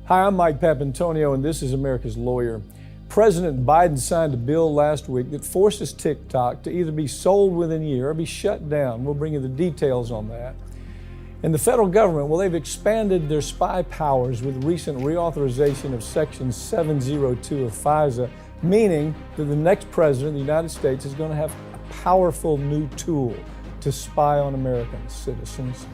Hi, I'm Mike Papantonio, and this is America's Lawyer. President Biden signed a bill last week that forces TikTok to either be sold within a year or be shut down. We'll bring you the details on that. And the federal government, well, they've expanded their spy powers with recent reauthorization of Section 702 of FISA, meaning that the next president of the United States is going to have a powerful new tool to spy on American citizens.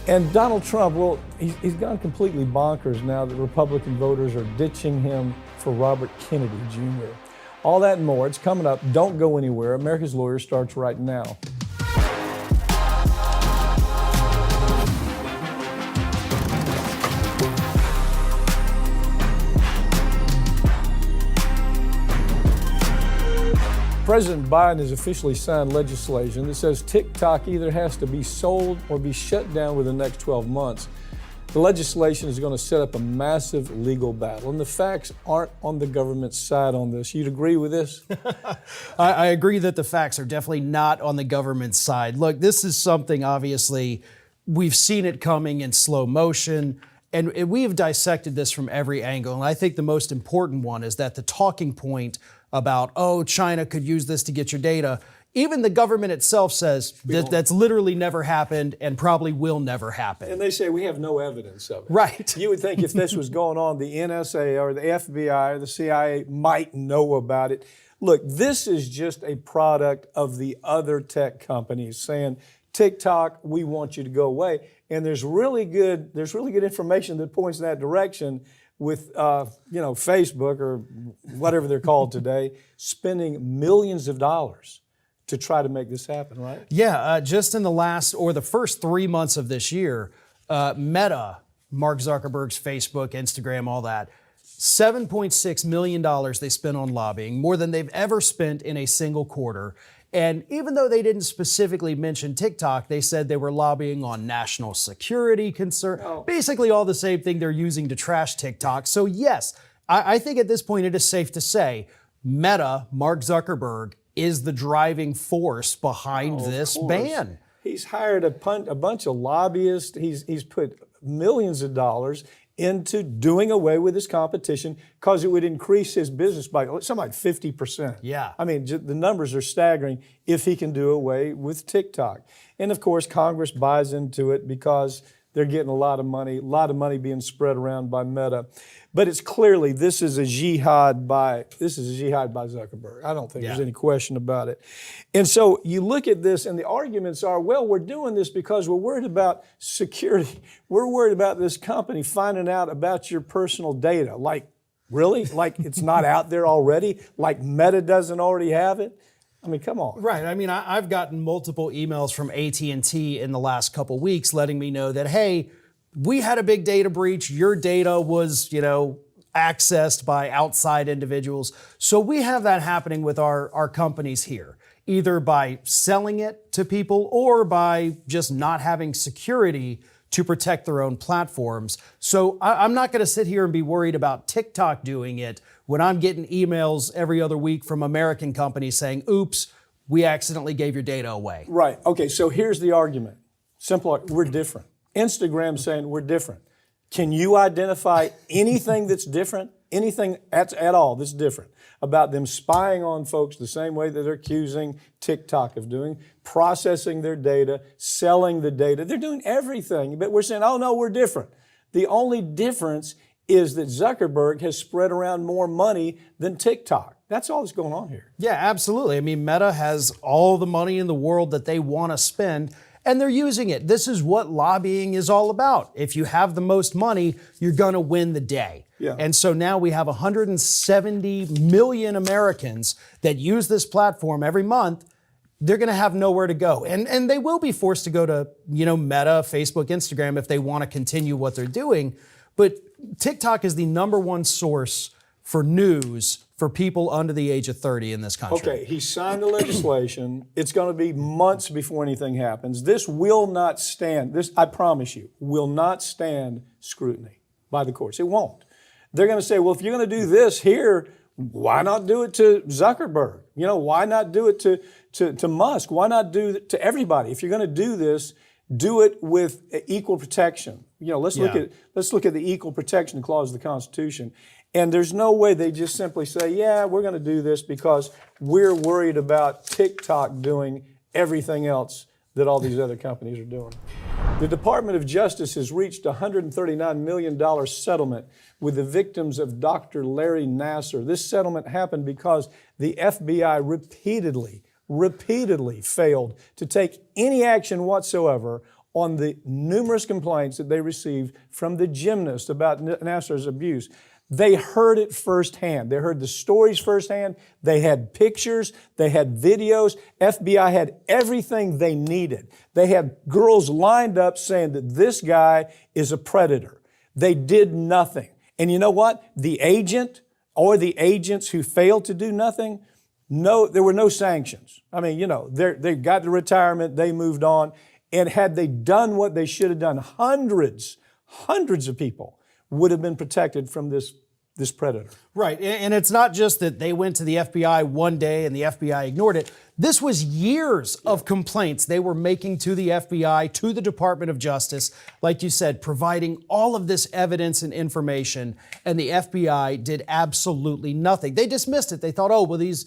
And Donald Trump, well, he's gone completely bonkers now that Republican voters are ditching him for Robert Kennedy Jr. All that and more, it's coming up. Don't go anywhere. America's Lawyer starts right now. President Biden has officially signed legislation that says TikTok either has to be sold or be shut down within the next 12 months. The legislation is going to set up a massive legal battle, and the facts aren't on the government's side on this. You'd agree with this? I agree that the facts are definitely not on the government's side. Look, this is something, obviously, we've seen it coming in slow motion, and we have dissected this from every angle. And I think the most important one is that the talking point about, oh, China could use this to get your data. Even the government itself says that that's literally never happened and probably will never happen. And they say we have no evidence of it. Right. You would think if this was going on, the NSA or the FBI or the CIA might know about it. Look, this is just a product of the other tech companies saying, TikTok, we want you to go away. And there's really good information that points in that direction with Facebook or whatever they're called today, spending millions of dollars to try to make this happen, right? Yeah, just in the first 3 months of this year, Meta, Mark Zuckerberg's Facebook, Instagram, all that, $7.6 million they spent on lobbying, more than they've ever spent in a single quarter. And even though they didn't specifically mention TikTok, they said they were lobbying on national security concern, basically all the same thing they're using to trash TikTok. So yes, I think at this point it is safe to say Meta, Mark Zuckerberg, is the driving force behind this ban. He's hired a bunch of lobbyists. He's put millions of dollars into doing away with his competition because it would increase his business by something like 50%. Yeah. I mean, the numbers are staggering if he can do away with TikTok. And of course, Congress buys into it because they're getting a lot of money being spread around by Meta. But it's clearly, this is a jihad by Zuckerberg. I don't think there's any question about it. And so you look at this and the arguments are, well, we're doing this because we're worried about security. We're worried about this company finding out about your personal data. Like, really? Like it's not out there already? Like Meta doesn't already have it? I mean, come on. Right. I mean, I've gotten multiple emails from AT&T in the last couple weeks letting me know that, hey, we had a big data breach. Your data was, accessed by outside individuals. So we have that happening with our companies here, either by selling it to people or by just not having security to protect their own platforms. So I'm not going to sit here and be worried about TikTok doing it when I'm getting emails every other week from American companies saying, oops, we accidentally gave your data away. Right. Okay, so here's the argument. Simple, we're different. Instagram saying we're different. Can you identify anything that's different? Anything at all that's different about them spying on folks the same way that they're accusing TikTok of doing, processing their data, selling the data. They're doing everything, but we're saying, oh no, we're different. The only difference is that Zuckerberg has spread around more money than TikTok. That's all that's going on here. Yeah, absolutely. I mean, Meta has all the money in the world that they want to spend, and they're using it. This is what lobbying is all about. If you have the most money, you're going to win the day. Yeah. And so now we have 170 million Americans that use this platform every month. They're going to have nowhere to go. And they will be forced to go to, Meta, Facebook, Instagram if they want to continue what they're doing. But TikTok is the number one source for news for people under the age of 30 in this country. Okay, he signed the legislation. It's going to be months before anything happens. This will not stand, I promise you, will not stand scrutiny by the courts. It won't. They're going to say, well, if you're going to do this here, why not do it to Zuckerberg? Why not do it to Musk? Why not do it to everybody? If you're going to do this, Do it with equal protection. Let's look at the equal protection clause of the Constitution. And there's no way they just simply say, yeah, we're going to do this because we're worried about TikTok doing everything else that all these other companies are doing. The Department of Justice has reached a $139 million settlement with the victims of Dr. Larry Nassar. This settlement happened because the FBI repeatedly failed to take any action whatsoever on the numerous complaints that they received from the gymnast about Nassar's abuse. They heard it firsthand. They heard the stories firsthand. They had pictures. They had videos. FBI had everything they needed. They had girls lined up saying that this guy is a predator. They did nothing. And you know what? The agent or the agents who failed to do nothing, no, there were no sanctions. I mean, they got to retirement. They moved on. And had they done what they should have done, hundreds of people would have been protected from this predator. Right. And it's not just that they went to the FBI one day and the FBI ignored it. This was years of complaints they were making to the FBI, to the Department of Justice, like you said, providing all of this evidence and information, and the FBI did absolutely nothing. They dismissed it. They thought, oh, well, these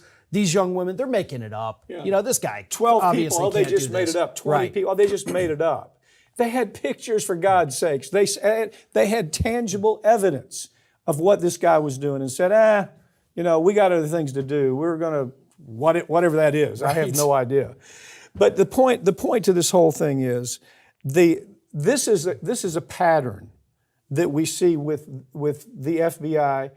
young women, they're making it up. Yeah. This guy 12 obviously people, can't they just do made this. it up. 20 people, they just made it up. They had pictures, for God's sakes. They had tangible evidence of what this guy was doing and said, we got other things to do. We're going to, whatever that is. Right. I have no idea. But the point to this whole thing is, this is a pattern that we see with the FBI,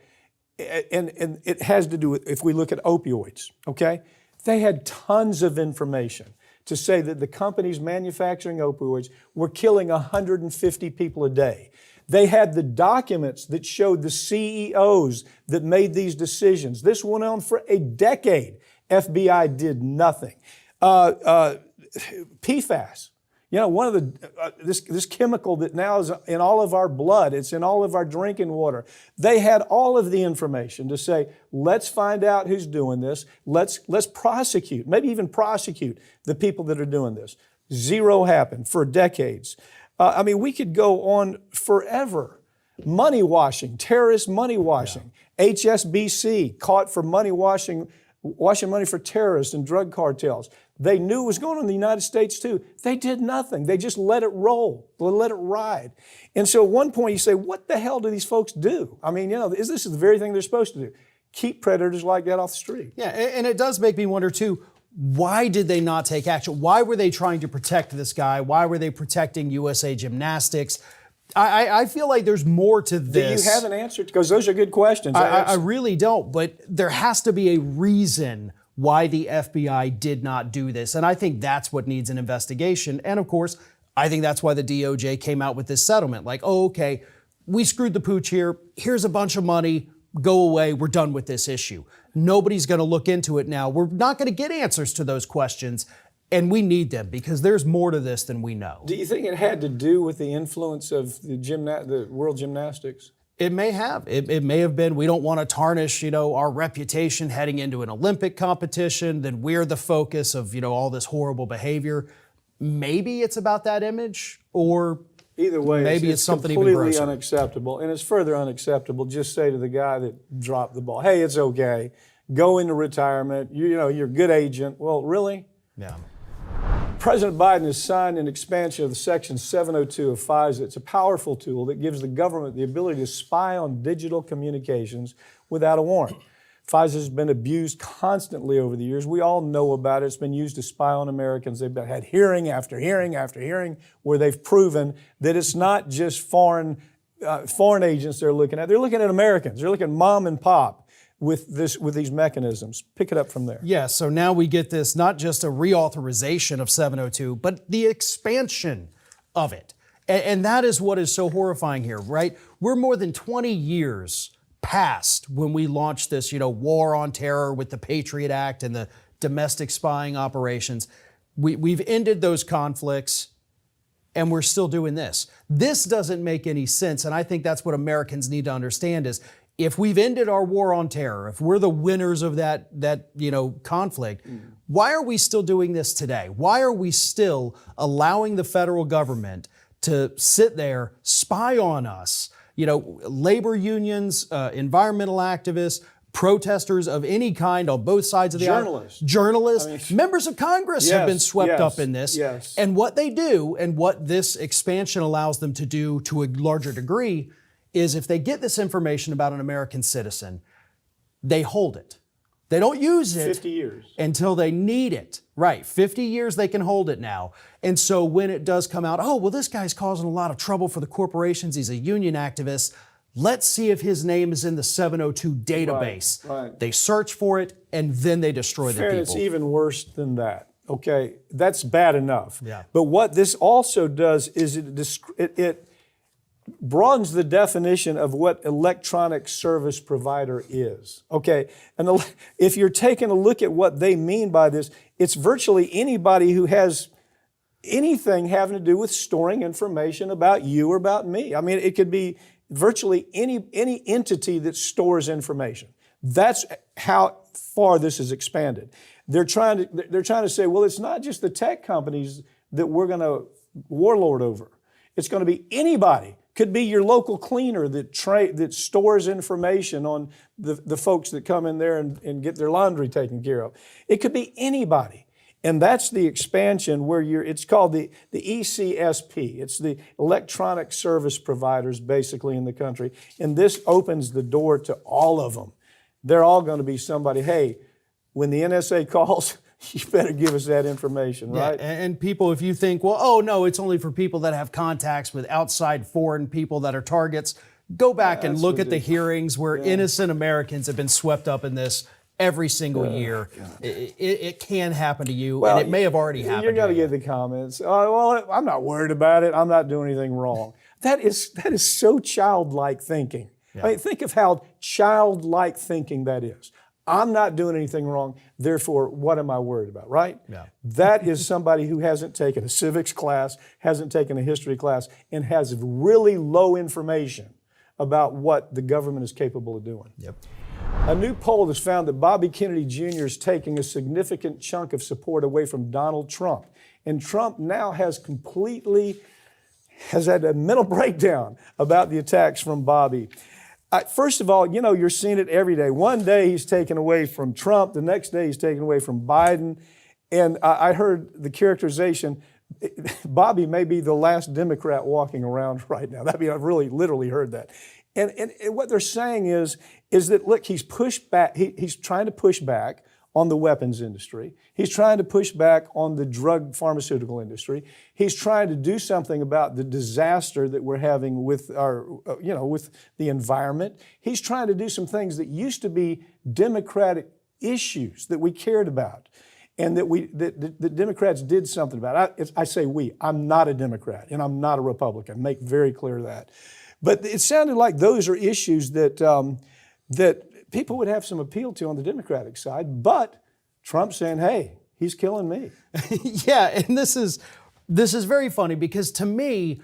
and it has to do with, if we look at opioids, okay? They had tons of information to say that the companies manufacturing opioids were killing 150 people a day. They had the documents that showed the CEOs that made these decisions. This went on for a decade. FBI did nothing. PFAS, one of the this chemical that now is in all of our blood, it's in all of our drinking water. They had all of the information to say, let's find out who's doing this. Let's prosecute, maybe even prosecute the people that are doing this. Zero happened for decades. We could go on forever. Money washing, terrorist money washing. Yeah. HSBC caught for money washing money for terrorists and drug cartels. They knew it was going on in the United States too. They did nothing. They just let it roll. They let it ride. And so at one point you say, what the hell do these folks do? This is the very thing they're supposed to do. Keep predators like that off the street. Yeah, and it does make me wonder too, why did they not take action? Why were they trying to protect this guy? Why were they protecting USA Gymnastics? I feel like there's more to this. Do you have an answer? Because those are good questions. I really don't, but there has to be a reason why the FBI did not do this. And I think that's what needs an investigation. And of course, I think that's why the DOJ came out with this settlement. Like, oh, okay, we screwed the pooch here. Here's a bunch of money. Go away. We're done with this issue. Nobody's going to look into it now. We're not going to get answers to those questions. And we need them because there's more to this than we know. Do you think it had to do with the influence of the World Gymnastics? It may have. It may have been, we don't want to tarnish, our reputation heading into an Olympic competition. Then we're the focus of, all this horrible behavior. Maybe it's about that image, or either way, maybe it's something even completely grosser. Unacceptable. And it's further unacceptable. Just say to the guy that dropped the ball, hey, it's okay. Go into retirement. You're a good agent. Well, really? Yeah. President Biden has signed an expansion of the Section 702 of FISA. It's a powerful tool that gives the government the ability to spy on digital communications without a warrant. FISA has been abused constantly over the years. We all know about it. It's been used to spy on Americans. They've had hearing after hearing after hearing where they've proven that it's not just foreign agents they're looking at. They're looking at Americans. They're looking at mom and pop with these mechanisms. Pick it up from there. Yeah, so now we get this, not just a reauthorization of 702, but the expansion of it. And that is what is so horrifying here, right? We're more than 20 years past when we launched this, war on terror with the Patriot Act and the domestic spying operations. We've ended those conflicts, and we're still doing this. This doesn't make any sense, and I think that's what Americans need to understand is, if we've ended our war on terror, if we're the winners of that conflict, why are we still doing this today? Why are we still allowing the federal government to sit there, spy on us? You know, labor unions, environmental activists, protesters of any kind on both sides of the aisle. Journalists, members of Congress have been swept up in this. And what they do, and what this expansion allows them to do to a larger degree, is if they get this information about an American citizen, they hold it. They don't use it 50 years until they need it. Right, 50 years they can hold it now. And so when it does come out, oh, well, this guy's causing a lot of trouble for the corporations. He's a union activist. Let's see if his name is in the 702 database. Right. They search for it, and then they destroy the people. It's even worse than that. Okay, that's bad enough. Yeah. But what this also does is it broadens the definition of what electronic service provider is. Okay, and if you're taking a look at what they mean by this, it's virtually anybody who has anything having to do with storing information about you or about me. I mean, it could be virtually any entity that stores information. That's how far this is expanded. They're trying to say, well, it's not just the tech companies that we're going to warlord over. It's going to be anybody. Could be your local cleaner that stores information on the folks that come in there and get their laundry taken care of. It could be anybody. And that's the expansion where it's called the ECSP. It's the electronic service providers basically in the country. And this opens the door to all of them. They're all going to be somebody, hey, when the NSA calls, you better give us that information, right? Yeah, and people, if you think, well, oh, no, it's only for people that have contacts with outside foreign people that are targets, go back and look at the hearings where innocent Americans have been swept up in this every single year. It can happen to you, and it may have already happened to you. You're going to get the comments, oh, well, I'm not worried about it. I'm not doing anything wrong. That is so childlike thinking. I mean, think of how childlike thinking that is. I'm not doing anything wrong, therefore, what am I worried about, right? Yeah. That is somebody who hasn't taken a civics class, hasn't taken a history class, and has really low information about what the government is capable of doing. Yep. A new poll has found that Bobby Kennedy Jr. is taking a significant chunk of support away from Donald Trump. And Trump now has had a mental breakdown about the attacks from Bobby. First of all, you're seeing it every day. One day he's taken away from Trump, the next day he's taken away from Biden. And I heard the characterization, Bobby may be the last Democrat walking around right now. I mean, I've really literally heard that. And what they're saying is that, look, he's pushed back, he's trying to push back on the weapons industry. He's trying to push back on the drug pharmaceutical industry. He's trying to do something about the disaster that we're having with with the environment. He's trying to do some things that used to be Democratic issues that we cared about, and that Democrats did something about. I say we. I'm not a Democrat, and I'm not a Republican. Make very clear that. But it sounded like those are issues that people would have some appeal to on the Democratic side, but Trump's saying, hey, he's killing me. Yeah, and this is very funny because to me,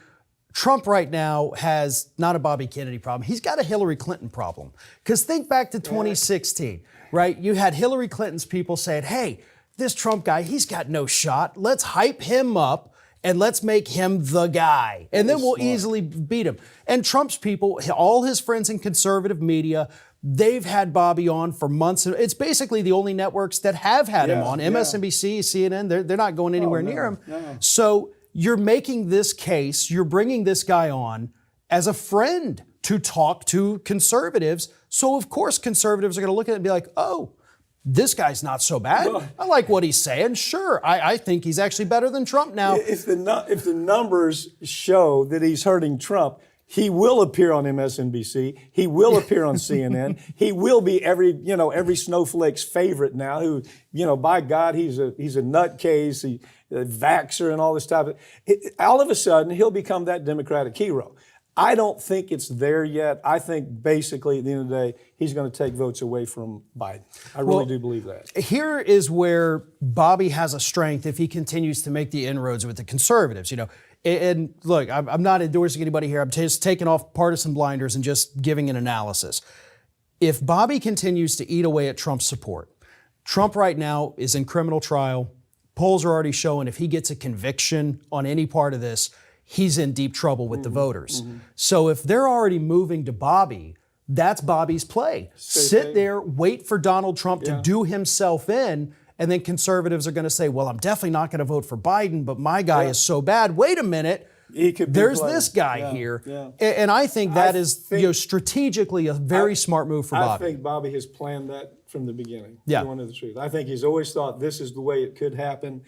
Trump right now has not a Bobby Kennedy problem. He's got a Hillary Clinton problem. Because think back to 2016, right? You had Hillary Clinton's people saying, hey, this Trump guy, he's got no shot. Let's hype him up and let's make him the guy. And then we'll easily beat him. And Trump's people, all his friends in conservative media, they've had Bobby on for months. It's basically the only networks that have had him on. MSNBC, CNN, they're not going anywhere near him. No. So you're making this case, you're bringing this guy on as a friend to talk to conservatives. So of course conservatives are going to look at it and be like, oh, this guy's not so bad. I like what he's saying. Sure, I think he's actually better than Trump now. If the numbers show that he's hurting Trump, he will appear on MSNBC. He will appear on CNN. He will be every snowflake's favorite now. Who, by God, he's a nutcase, a vaxxer, and all this type of. All of a sudden, he'll become that Democratic hero. I don't think it's there yet. I think basically at the end of the day, he's going to take votes away from Biden. I really do believe that. Here is where Bobby has a strength if he continues to make the inroads with the conservatives. And look, I'm not endorsing anybody here. I'm just taking off partisan blinders and just giving an analysis. If Bobby continues to eat away at Trump's support, Trump right now is in criminal trial. Polls are already showing if he gets a conviction on any part of this, he's in deep trouble with the voters. So if they're already moving to Bobby, that's Bobby's play. Sit there, wait for Donald Trump to do himself in, and then conservatives are going to say, well, I'm definitely not going to vote for Biden, but my guy is so bad. Wait a minute. There's this guy here. And I think that is strategically a very smart move for Bobby. I think Bobby has planned that from the beginning, to know the truth. I think he's always thought this is the way it could happen.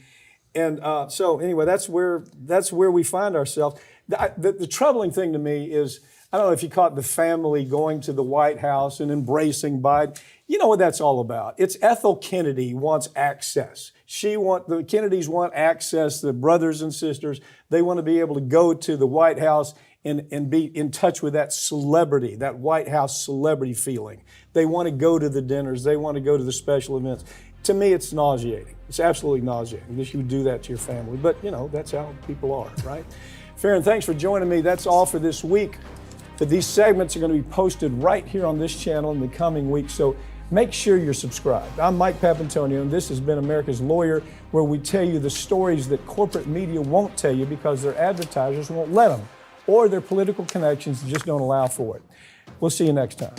And so anyway, that's where we find ourselves. The troubling thing to me is, I don't know if you caught the family going to the White House and embracing Biden. You know what that's all about. It's Ethel Kennedy wants access. The Kennedys want access, the brothers and sisters. They want to be able to go to the White House and be in touch with that celebrity, that White House celebrity feeling. They want to go to the dinners. They want to go to the special events. To me, it's nauseating. It's absolutely nauseating that you would do that to your family. But, that's how people are, right? Farron, thanks for joining me. That's all for this week. But these segments are going to be posted right here on this channel in the coming weeks. So make sure you're subscribed. I'm Mike Papantonio, and this has been America's Lawyer, where we tell you the stories that corporate media won't tell you because their advertisers won't let them, or their political connections just don't allow for it. We'll see you next time.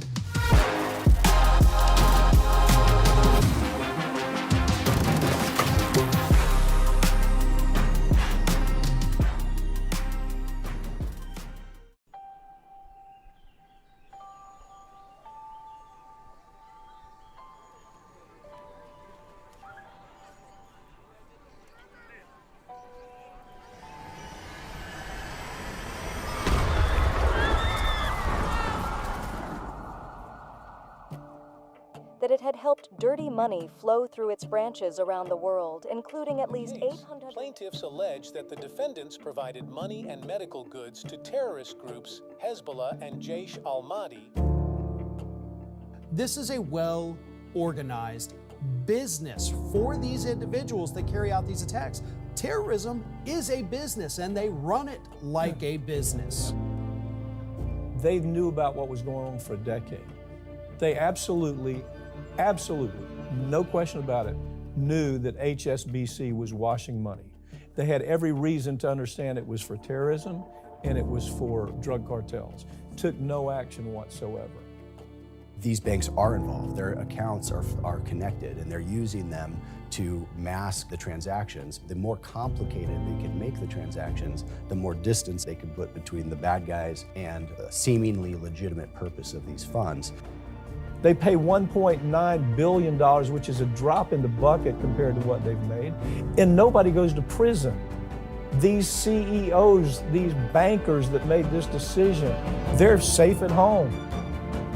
That it had helped dirty money flow through its branches around the world, including at least 800... Plaintiffs allege that the defendants provided money and medical goods to terrorist groups Hezbollah and Jaish al-Mahdi. This is a well-organized business for these individuals that carry out these attacks. Terrorism is a business, and they run it like a business. They knew about what was going on for a decade. They absolutely, no question about it, knew that HSBC was washing money. They had every reason to understand it was for terrorism and it was for drug cartels. Took no action whatsoever. These banks are involved. Their accounts are connected, and they're using them to mask the transactions. The more complicated they can make the transactions, the more distance they can put between the bad guys and the seemingly legitimate purpose of these funds. They pay $1.9 billion, which is a drop in the bucket compared to what they've made, and nobody goes to prison. These CEOs, these bankers that made this decision, they're safe at home.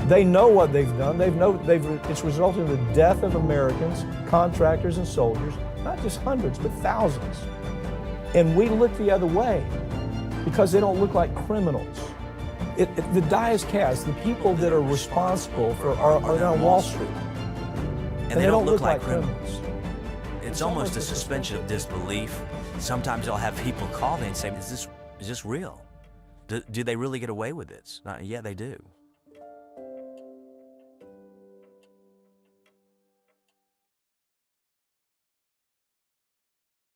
They know what they've done. It's resulted in the death of Americans, contractors and soldiers, not just hundreds, but thousands. And we look the other way because they don't look like criminals. The die is cast. The people that are responsible are on Wall Street. And they don't look like criminals. It's almost a suspension of disbelief. Sometimes I'll have people call me and say, is this real? Do they really get away with this? Yeah, they do.